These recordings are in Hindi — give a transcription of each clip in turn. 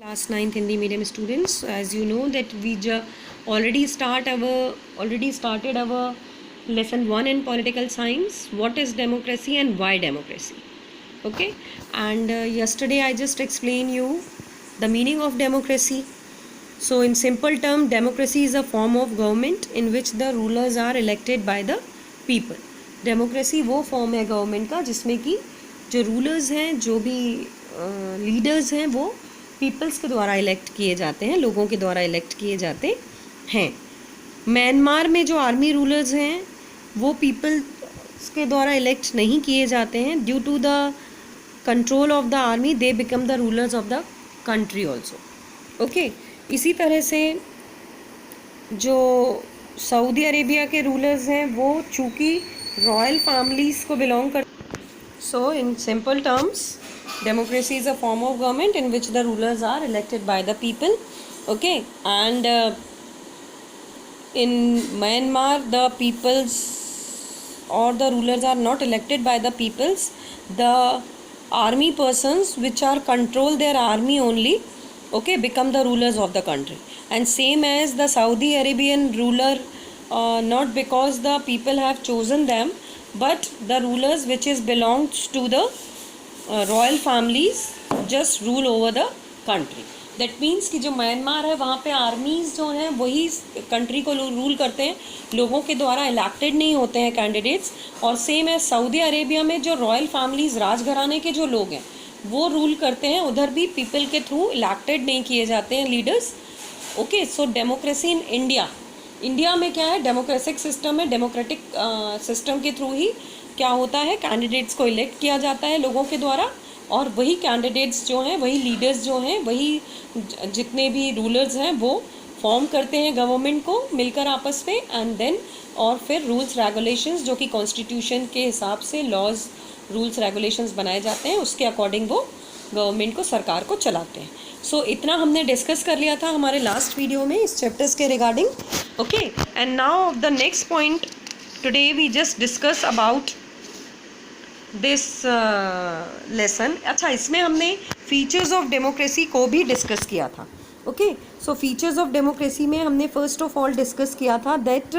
Class 9th Hindi medium students. As you know that we already started our lesson 1 in political science. What is democracy and why democracy? Okay, and yesterday I just explained you the meaning of democracy. So in simple term, democracy is a form of government in which the rulers are elected by the people. Democracy वो फॉर्म है गवर्नमेंट का जिसमें कि जो रूलर्स हैं, जो भी लीडर्स हैं, वो पीपल्स के द्वारा इलेक्ट किए जाते हैं, लोगों के द्वारा इलेक्ट किए जाते हैं. म्यांमार में जो आर्मी रूलर्स हैं वो पीपल्स के द्वारा इलेक्ट नहीं किए जाते हैं. Due to the control of the army they become the rulers of the country also. Okay, इसी तरह से जो सऊदी अरेबिया के रूलर्स हैं वो चूँकि रॉयल फैमिलीज़ को बिलोंग कर. So in simple terms, democracy is a form of government in which the rulers are elected by the people. Okay, and in Myanmar the peoples or the rulers are not elected by the peoples. The army persons which are control their army only, okay, become the rulers of the country. And same as the Saudi Arabian ruler, not because the people have chosen them, but the rulers which is belongs to the royal families just rule over the country. That means कि जो म्यांमार है वहाँ पे आर्मीज़ जो हैं वही कंट्री को रूल करते हैं, लोगों के द्वारा इलेक्टेड नहीं होते हैं कैंडिडेट्स. और सेम है सऊदी अरेबिया में जो रॉयल फैमिलीज़, राजघराने के जो लोग हैं वो रूल करते हैं, उधर भी पीपल के थ्रू इलेक्टेड नहीं किए जाते हैं leaders. Okay, so democracy in India में क्या है, डेमोक्रेटिक सिस्टम है. डेमोक्रेटिक सिस्टम के थ्रू ही क्या होता है, कैंडिडेट्स को इलेक्ट किया जाता है लोगों के द्वारा, और वही कैंडिडेट्स जो हैं, वही लीडर्स जो हैं, वही जितने भी रूलर्स हैं वो फॉर्म करते हैं गवर्नमेंट को मिलकर आपस में. एंड देन और फिर रूल्स रेगुलेशंस जो कि कॉन्स्टिट्यूशन के हिसाब से लॉज रूल्स रेगुलेशंस बनाए जाते हैं, उसके अकॉर्डिंग वो गवर्नमेंट को, सरकार को चलाते हैं. सो इतना हमने डिस्कस कर लिया था हमारे लास्ट वीडियो में इस चैप्टर्स के regarding. Okay, and now the next point today we just discuss about this lesson. अच्छा, इसमें हमने फीचर्स ऑफ डेमोक्रेसी को भी डिस्कस किया था. Okay, so features of democracy में हमने फर्स्ट ऑफ ऑल डिस्कस किया था दैट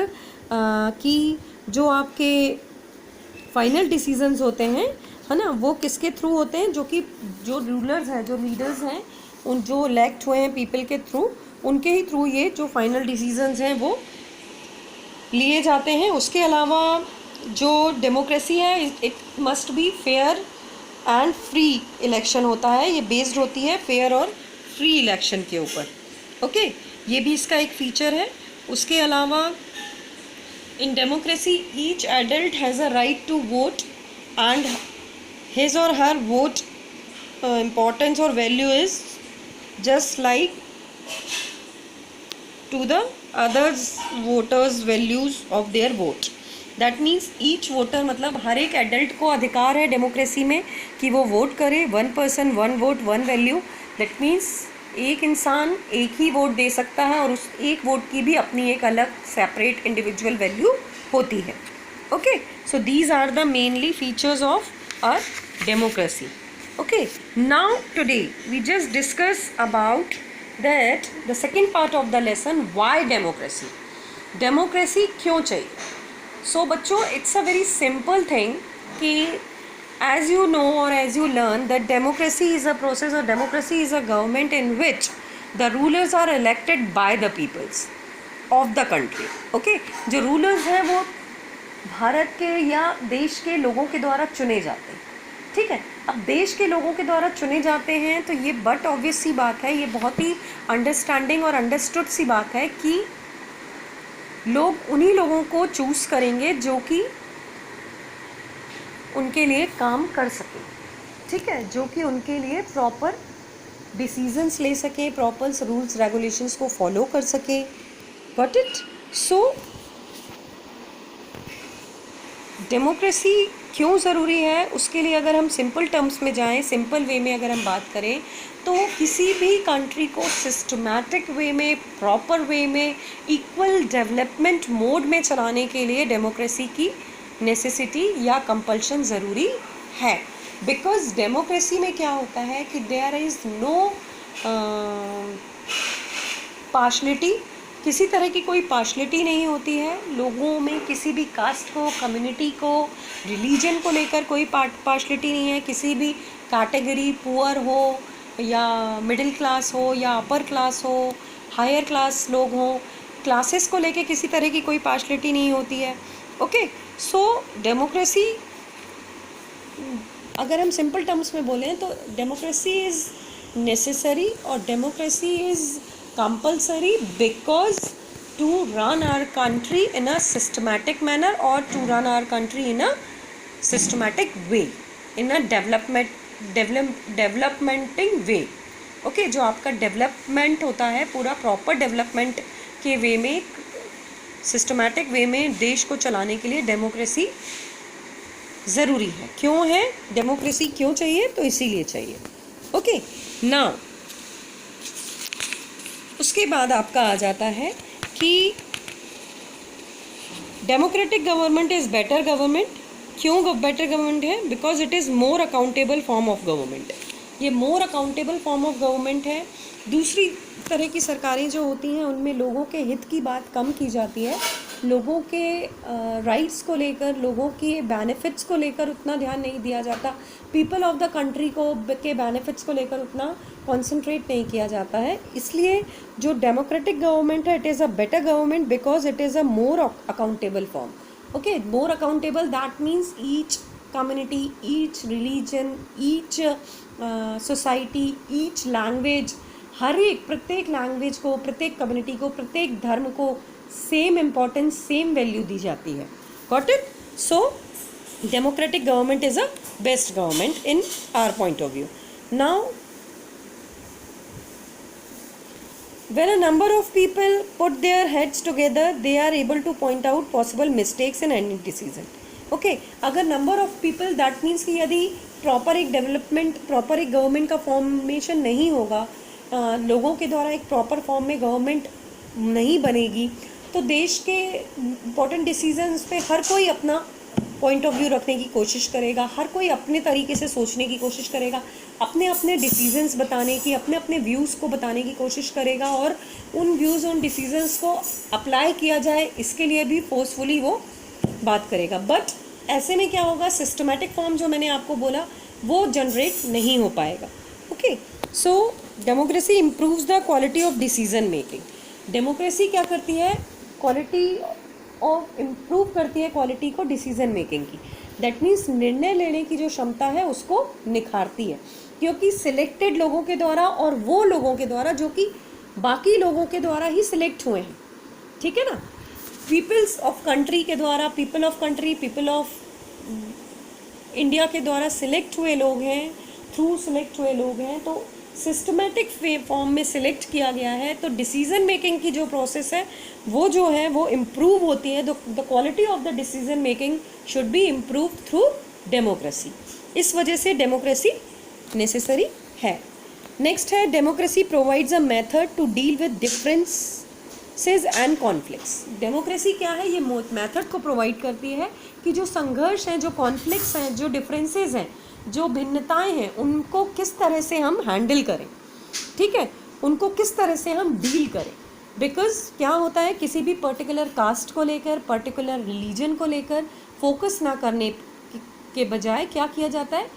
कि जो आपके फाइनल डिसीजंस होते हैं, है ना, वो किसके थ्रू होते हैं, जो कि जो रूलर्स हैं, जो लीडर्स हैं, उन जो इलेक्ट हुए हैं पीपल के थ्रू, उनके ही थ्रू ये जो फाइनल डिसीजंस हैं वो लिए जाते हैं. उसके अलावा जो डेमोक्रेसी है, it must be fair and free election होता है. ये बेस्ड होती है फेयर और फ्री इलेक्शन के ऊपर. ओके, ये भी इसका एक फीचर है. उसके अलावा in democracy each adult has a right to vote and his और हर वोट इम्पोर्टेंस और value is just like to the others voters values of their vote. That means each voter, मतलब हर एक एडल्ट को अधिकार है डेमोक्रेसी में कि वो वोट करे. 1 person 1 vote 1 value. That means एक इंसान एक ही वोट दे सकता है और उस एक वोट की भी अपनी एक अलग सेपरेट इंडिविजुअल वैल्यू होती है. Okay, so these are the mainly features of a democracy. Okay, now today we just discuss about that the second part of the lesson, why democracy. Democracy क्यों चाहिए? सो बच्चों, it's a very simple thing कि एज यू नो और as you learn that democracy is a process और democracy is a government in which the rulers are elected by the peoples of the country. Okay, जो रूलर्स हैं वो भारत के या देश के लोगों के द्वारा चुने जाते हैं. ठीक है, अब देश के लोगों के द्वारा चुने जाते हैं तो ये बट ऑब्वियस सी बात है, ये बहुत ही अंडरस्टैंडिंग और अंडरस्टूड सी बात है कि लोग उन्हीं लोगों को चूज़ करेंगे जो कि उनके लिए काम कर सके. ठीक है, जो कि उनके लिए प्रॉपर डिसीजंस ले सके, प्रॉपर रूल्स रेगुलेशंस को फॉलो कर सके. Got it? सो डेमोक्रेसी क्यों ज़रूरी है, उसके लिए अगर हम सिंपल टर्म्स में जाएं, सिंपल वे में अगर हम बात करें, तो किसी भी कंट्री को सिस्टमैटिक वे में, प्रॉपर वे में, इक्वल डेवलपमेंट मोड में चलाने के लिए डेमोक्रेसी की नेसेसिटी या कंपल्शन ज़रूरी है. बिकॉज डेमोक्रेसी में क्या होता है कि देयर इज़ नो पार्शलिटी, किसी तरह की कोई पार्शलिटी नहीं होती है लोगों में, किसी भी कास्ट को, कम्युनिटी को, रिलीजन को लेकर कोई पार्शलिटी नहीं है। किसी भी कैटेगरी, पुअर हो या मिडिल क्लास हो या अपर क्लास हो, हायर क्लास लोग हों, क्लासेस को लेके किसी तरह की कोई पार्शलिटी नहीं होती है। ओके, सो डेमोक्रेसी, अगर हम सिंपल टर्म्स में बोलें तो डेमोक्रेसी इज़ नेसेसरी और democracy is compulsory because to run our country in a systematic manner और to run our country in a systematic way, in a developmenting way. Okay, जो आपका डेवलपमेंट होता है पूरा प्रॉपर डेवलपमेंट के वे में, सिस्टमैटिक वे में देश को चलाने के लिए डेमोक्रेसी ज़रूरी है। क्यों है डेमोक्रेसी, क्यों चाहिए? तो इसीलिए चाहिए। ओके, नाउ उसके बाद आपका आ जाता है कि democratic government is better government. क्यों बेटर गवर्नमेंट है? Because it is more accountable form of government. ये more accountable form of government है। दूसरी तरह की सरकारें जो होती हैं उनमें लोगों के हित की बात कम की जाती है, लोगों के राइट्स को लेकर, लोगों के बेनिफिट्स को लेकर उतना ध्यान नहीं दिया जाता, पीपल ऑफ द कंट्री को के बेनिफिट्स को लेकर उतना कॉन्सेंट्रेट नहीं किया जाता है। इसलिए जो डेमोक्रेटिक गवर्नमेंट है, it is a better government because it is a more accountable form. Okay, more accountable, that means each community, each religion, each society, each language, हर एक प्रत्येक लैंग्वेज को, प्रत्येक कम्युनिटी को, प्रत्येक धर्म को सेम इम्पोर्टेंस, सेम वैल्यू दी जाती है। Got it? So democratic government is a best government in our point of view. Now when a number of people put their heads together, they are able to point out possible mistakes in any decision. Okay, अगर number of people, that means कि यदि प्रॉपर एक डेवलपमेंट, प्रॉपर एक गवर्नमेंट का फॉर्मेशन नहीं होगा, लोगों के द्वारा एक प्रॉपर फॉर्म में गवर्नमेंट नहीं बनेगी, तो देश के इम्पोर्टेंट डिसीजंस पे हर कोई अपना पॉइंट ऑफ व्यू रखने की कोशिश करेगा, हर कोई अपने तरीके से सोचने की कोशिश करेगा, अपने अपने डिसीजंस बताने की, अपने अपने व्यूज़ को बताने की कोशिश करेगा और उन व्यूज़, उन डिसीजंस को अप्लाई किया जाए इसके लिए भी फोर्सफुली वो बात करेगा। बट ऐसे में क्या होगा, सिस्टमैटिक फॉर्म जो मैंने आपको बोला वो जनरेट नहीं हो पाएगा। Okay, so democracy improves the quality of decision making. Democracy क्या करती है? क्वालिटी ऑफ इम्प्रूव करती है क्वालिटी को डिसीजन मेकिंग की। दैट मीन्स निर्णय लेने की जो क्षमता है उसको निखारती है, क्योंकि सिलेक्टेड लोगों के द्वारा और वो लोगों के द्वारा जो कि बाकी लोगों के द्वारा ही सिलेक्ट हुए हैं। ठीक है ना? पीपल्स ऑफ कंट्री के द्वारा, people of country, people of India के द्वारा सिलेक्ट हुए लोग हैं, थ्रू सिलेक्ट हुए लोग हैं, तो सिस्टमेटिक फॉर्म में सिलेक्ट किया गया है, तो डिसीजन मेकिंग की जो प्रोसेस है वो जो है वो इम्प्रूव होती है। The quality of the decision making should be improve through democracy. इस वजह से डेमोक्रेसी नेसेसरी है। नेक्स्ट है, democracy provides a method to deal with differences and conflicts. Democracy क्या है? ये मेथड को प्रोवाइड करती है कि जो संघर्ष हैं, जो कॉन्फ्लिक्ट्स हैं, जो डिफरेंसेस हैं, जो भिन्नताएं हैं, उनको किस तरह से हम हैंडल करें। ठीक है, उनको किस तरह से हम डील करें। बिकॉज क्या होता है, किसी भी पर्टिकुलर कास्ट को लेकर, पर्टिकुलर रिलीजन को लेकर फोकस ना करने के बजाय क्या किया जाता है,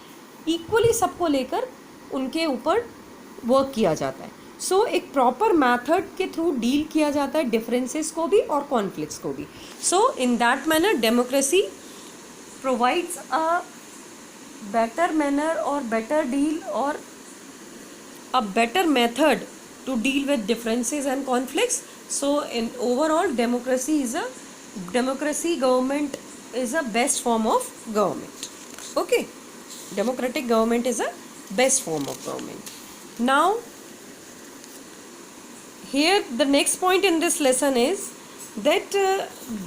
इक्वली सबको लेकर उनके ऊपर वर्क किया जाता है। सो एक प्रॉपर मैथड के थ्रू डील किया जाता है डिफरेंसेस को भी और कॉन्फ्लिक्ट्स को भी। So in that manner democracy provides a better manner or better deal or a better method to deal with differences and conflicts. So in overall democracy government is a best form of government. Okay, democratic government is a best form of government. Now here the next point in this lesson is that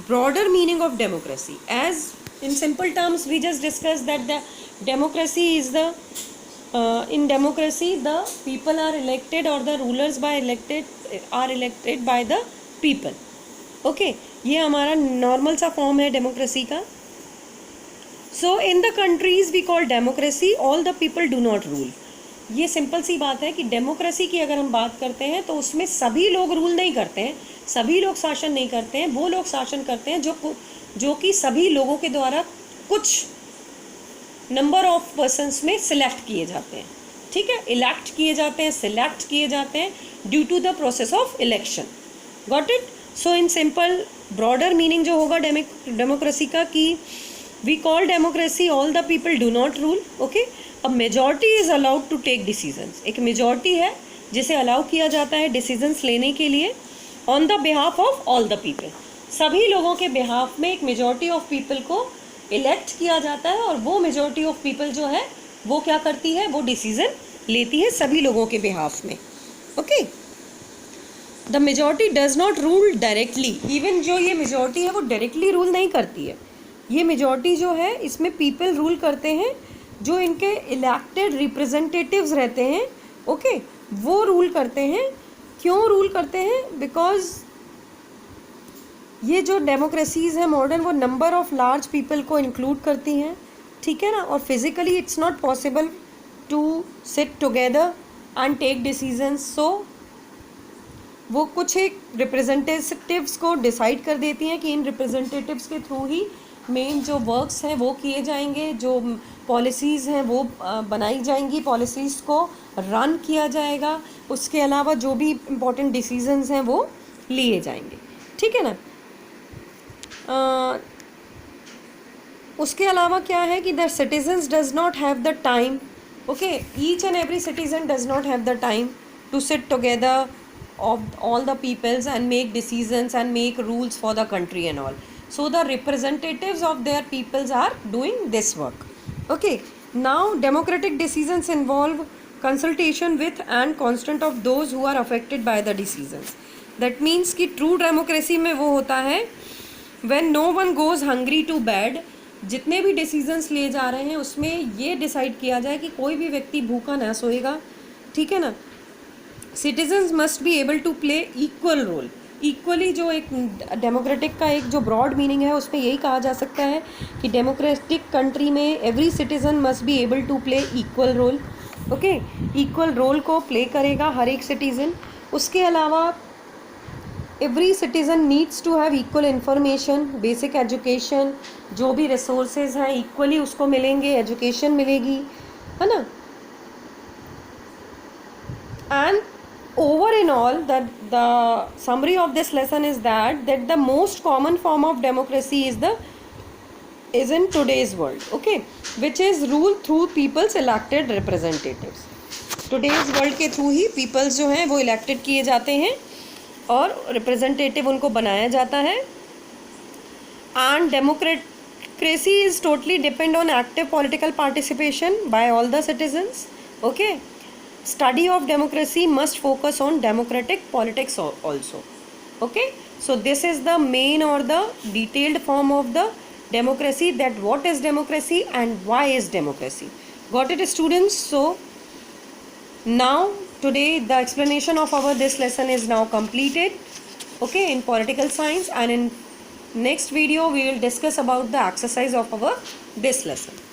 broader meaning of democracy. As in simple terms we just discussed that the democracy is the in democracy the people are elected or the rulers are elected by the people. Okay, ये हमारा नॉर्मल सा फॉर्म है डेमोक्रेसी का। So in the countries we call democracy all the people do not rule. ये सिंपल सी बात है कि डेमोक्रेसी की अगर हम बात करते हैं तो उसमें सभी लोग रूल नहीं करते हैं, सभी लोग शासन नहीं करते हैं, वो लोग शासन करते हैं जो कि सभी लोगों के द्वारा कुछ नंबर ऑफ पर्सन्स में सिलेक्ट किए जाते हैं, ठीक है, इलेक्ट किए जाते हैं, सिलेक्ट किए जाते हैं due to the process of election. Got it? So in simple broader meaning जो होगा डेमोक्रेसी का कि we call democracy all the people do not rule, okay. अब majority is allowed to take decisions, एक मेजॉरिटी है जिसे अलाउ किया जाता है डिसीजंस लेने के लिए on the behalf of all the people, सभी लोगों के बिहाफ में एक मेजॉरिटी ऑफ पीपल को इलेक्ट किया जाता है और वो मेजॉरिटी ऑफ पीपल जो है वो क्या करती है, वो डिसीजन लेती है सभी लोगों के बिहाफ में, okay. The majority does not rule directly, even जो ये मेजॉरिटी है वो डायरेक्टली रूल नहीं करती है, ये मेजॉरिटी जो है इसमें पीपल रूल करते हैं, जो इनके इलेक्टेड रिप्रेजेंटेटिव्स रहते हैं, ओके, वो रूल करते हैं। क्यों रूल करते हैं? बिकॉज ये जो डेमोक्रेसीज़ हैं मॉडर्न, वो नंबर ऑफ लार्ज पीपल को इंक्लूड करती हैं, ठीक है ना, और physically it's not possible to sit together and take decisions, so वो कुछ एक रिप्रेजेंटेटिव्स को डिसाइड कर देती हैं कि इन रिप्रेजेंटेटिव्स के थ्रू ही मेन जो वर्क्स हैं वो किए जाएंगे, जो पॉलिसीज़ हैं वो बनाई जाएंगी, पॉलिसीज़ को रन किया जाएगा, उसके अलावा जो भी इम्पोर्टेंट डिसीजंस हैं वो लिए जाएंगे, ठीक है ना। उसके अलावा क्या है कि the citizens does not have the time, okay, each and every citizen does not have the time to sit together of all the peoples and make decisions and make rules for the country and all, so the representatives of their peoples are doing this work, okay. Now democratic decisions involve consultation with and consent of those who are affected by the decisions. That means कि true democracy में वो होता है when no one goes hungry to bed, जितने भी डिसीजंस लिए जा रहे हैं उसमें ये डिसाइड किया जाए कि कोई भी व्यक्ति भूखा ना सोएगा, ठीक है ना। Citizens must be able to play equal role, equally जो एक डेमोक्रेटिक का एक जो ब्रॉड मीनिंग है उसमें यही कहा जा सकता है कि डेमोक्रेटिक कंट्री में every citizen must be able to play equal role, okay, equal role को प्ले करेगा हर एक सिटीज़न। उसके अलावा every citizen needs to have equal information, basic education, जो भी रिसोर्सेज हैं इक्वली उसको मिलेंगे, एजुकेशन मिलेगी, है ना। And over in all, that the summary of this lesson is that the most common form of democracy is in today's world, okay, which is rule through people's elected representatives. today's world के through ही peoples जो हैं वो elected किए जाते हैं और representative उनको बनाया जाता है। and democracy is totally depend on active political participation by all the citizens, okay. Study of democracy must focus on democratic politics also, okay. So this is the main or the detailed form of the democracy, that what is democracy and why is democracy. Got it, students? So now today the explanation of our this lesson is now completed, okay, in political science, and in next video we will discuss about the exercise of our this lesson.